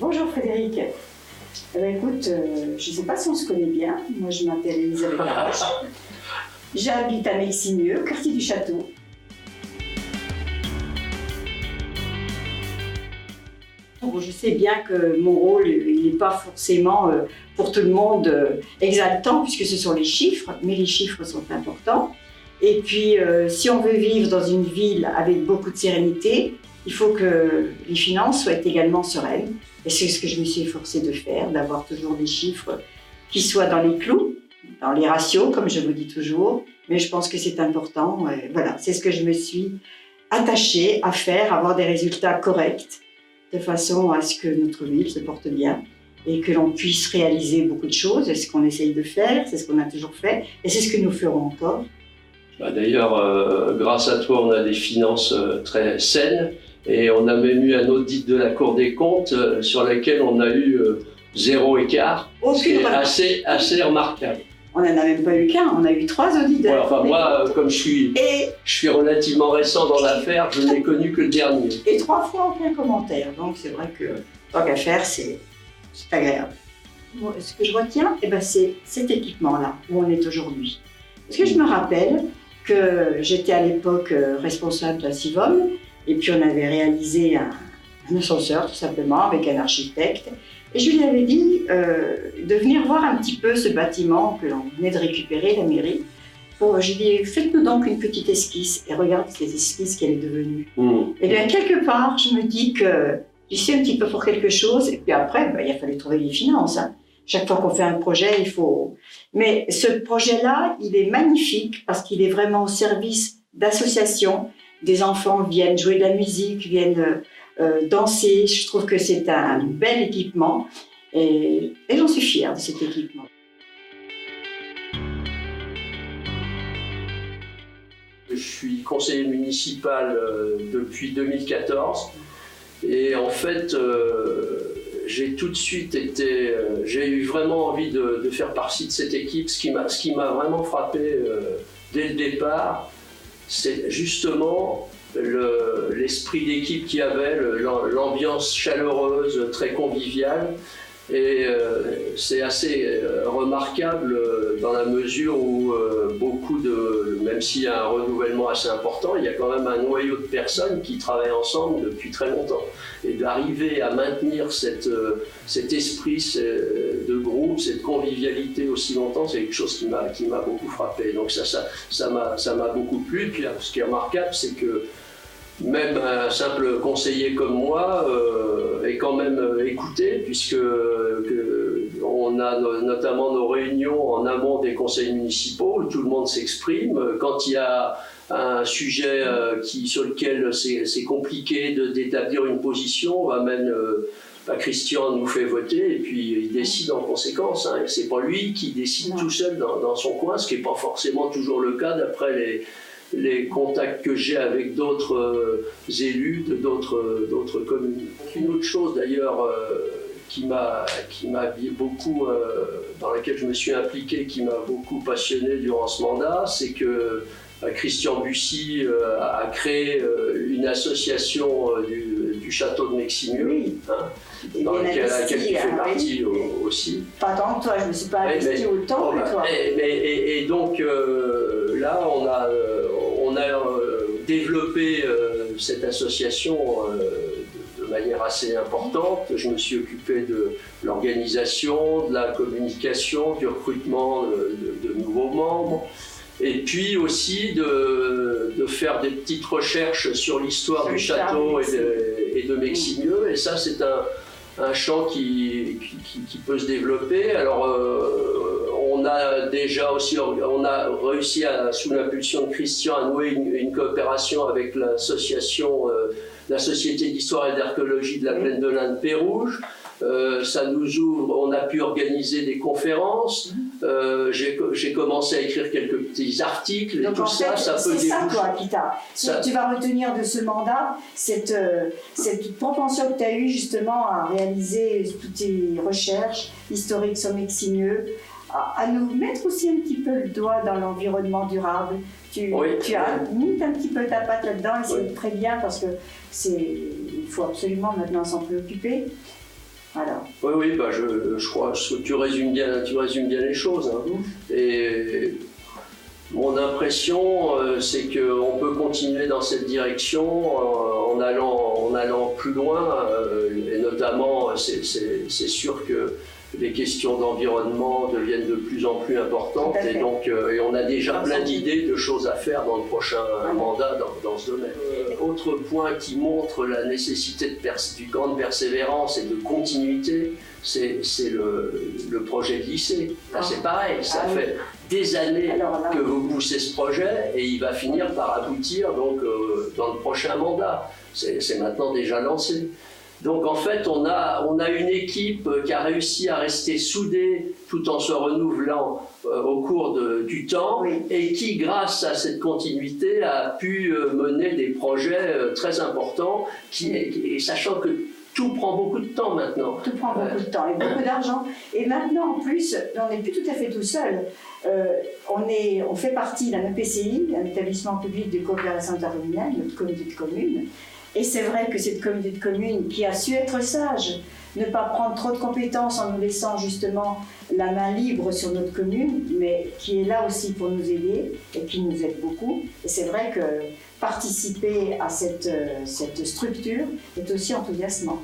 Bonjour Frédéric. Écoute, je ne sais pas si on se connaît bien. Moi, je m'appelle Elisabeth Laroche. J'habite à Meximieux, quartier du Château. Je sais bien que mon rôle, il n'est pas forcément pour tout le monde exaltant, puisque ce sont les chiffres, mais les chiffres sont importants. Et puis, si on veut vivre dans une ville avec beaucoup de sérénité, il faut que les finances soient également sereines. Et c'est ce que je me suis efforcée de faire, d'avoir toujours des chiffres qui soient dans les clous, dans les ratios, comme je vous dis toujours. Mais je pense que c'est important. Voilà, c'est ce que je me suis attachée à faire, avoir des résultats corrects, de façon à ce que notre ville se porte bien et que l'on puisse réaliser beaucoup de choses. C'est ce qu'on essaye de faire, c'est ce qu'on a toujours fait et c'est ce que nous ferons encore. D'ailleurs, grâce à toi, on a des finances très saines et on a même eu un audit de la Cour des comptes sur lequel on a eu 0 écart, ce qui est assez remarquable. On n'en a même pas eu qu'un, on a eu 3 audits de la Cour des comptes. Comme je suis relativement récent dans l'affaire, je n'ai connu que le dernier. Et 3 fois aucun commentaire, donc c'est vrai que tant qu'à faire, c'est agréable. Ce que je retiens, c'est cet équipement-là, où on est aujourd'hui. Parce que je me rappelle que j'étais à l'époque responsable de la CIVOM, et puis on avait réalisé un ascenseur tout simplement avec un architecte. Et je lui avais dit de venir voir un petit peu ce bâtiment que l'on venait de récupérer, la mairie. Je lui ai dit, faites-nous donc une petite esquisse et regarde cette esquisse qu'elle est devenue. Et bien, quelque part, je me dis que j'y suis un petit peu pour quelque chose. Et puis après, il a fallu trouver les finances. Hein. Chaque fois qu'on fait un projet, il faut... Mais ce projet-là, il est magnifique parce qu'il est vraiment au service d'associations. Des enfants viennent jouer de la musique, viennent danser. Je trouve que c'est un bel équipement et j'en suis fière de cet équipement. Je suis conseiller municipal depuis 2014 et en fait j'ai tout de suite j'ai eu vraiment envie de faire partie de cette équipe. Ce qui m'a vraiment frappé dès le départ, c'est justement l'esprit d'équipe qu'il y avait, l'ambiance chaleureuse, très conviviale. Et c'est assez remarquable dans la mesure où même s'il y a un renouvellement assez important, il y a quand même un noyau de personnes qui travaillent ensemble depuis très longtemps. Et d'arriver à maintenir cet esprit de groupe, cette convivialité aussi longtemps, c'est quelque chose qui m'a beaucoup frappé. Donc ça m'a beaucoup plu. Puis ce qui est remarquable, c'est que même un simple conseiller comme moi est quand même écouté, puisque on a notamment nos réunions en amont des conseils municipaux où tout le monde s'exprime. Quand il y a un sujet sur lequel c'est compliqué d'établir une position, Christian nous fait voter et puis il décide en conséquence. Hein. C'est pas lui qui décide tout seul dans son coin, ce qui n'est pas forcément toujours le cas d'après les contacts que j'ai avec d'autres élus de d'autres communes. Une autre chose d'ailleurs qui m'a beaucoup, dans laquelle je me suis impliqué, qui m'a beaucoup passionné durant ce mandat, c'est que Christian Bussy a créé une association du château de Meximieux, dans laquelle tu fais partie aussi. Pas tant que toi, je ne me suis pas investi autant que toi. Et donc là, on a développé cette association de manière assez importante. Je me suis occupé de l'organisation, de la communication, du recrutement de nouveaux membres, et puis aussi de faire des petites recherches sur l'histoire du château et de Meximieux. Et ça, c'est un champ qui peut se développer. Alors, on a déjà aussi, on a réussi sous l'impulsion de Christian à nouer une coopération avec l'association, la Société d'histoire et d'archéologie de la plaine de l'Inde Pérouge. Ça nous ouvre, on a pu organiser des conférences. J'ai commencé à écrire quelques petits articles. Donc, et tout ça, ça peut c'est ça, toi, tu vas retenir de ce mandat, cette propension que tu as eue justement à réaliser toutes tes recherches historiques sur Meximieux, à nous mettre aussi un petit peu le doigt dans l'environnement durable. Tu as mis un petit peu ta patte là-dedans et c'est très bien parce que il faut absolument maintenant s'en préoccuper. Alors. Oui, bah je crois que tu résumes bien les choses. Hein. Et mon impression, c'est qu'on peut continuer dans cette direction en allant plus loin. Et notamment, c'est sûr que les questions d'environnement deviennent de plus en plus importantes. Et donc, et on a déjà plein d'idées de choses à faire dans le prochain mandat dans ce domaine. Autre point qui montre la nécessité d'une grande persévérance et de continuité, c'est le projet de lycée. Là, c'est pareil, ça fait des années que vous poussez ce projet et il va finir par aboutir donc, dans le prochain mandat. C'est maintenant déjà lancé. Donc en fait, on a une équipe qui a réussi à rester soudée tout en se renouvelant au cours du temps et qui, grâce à cette continuité, a pu mener des projets très importants, et sachant que tout prend beaucoup de temps maintenant. Tout prend beaucoup de temps et beaucoup d'argent. Et maintenant, en plus, on n'est plus tout à fait tout seul. On fait partie d'un EPCI, un établissement public de coopération intercommunale, notre communauté de communes. Et c'est vrai que cette communauté de communes qui a su être sage, ne pas prendre trop de compétences en nous laissant justement la main libre sur notre commune, mais qui est là aussi pour nous aider et qui nous aide beaucoup. Et c'est vrai que participer à cette structure est aussi enthousiasmant.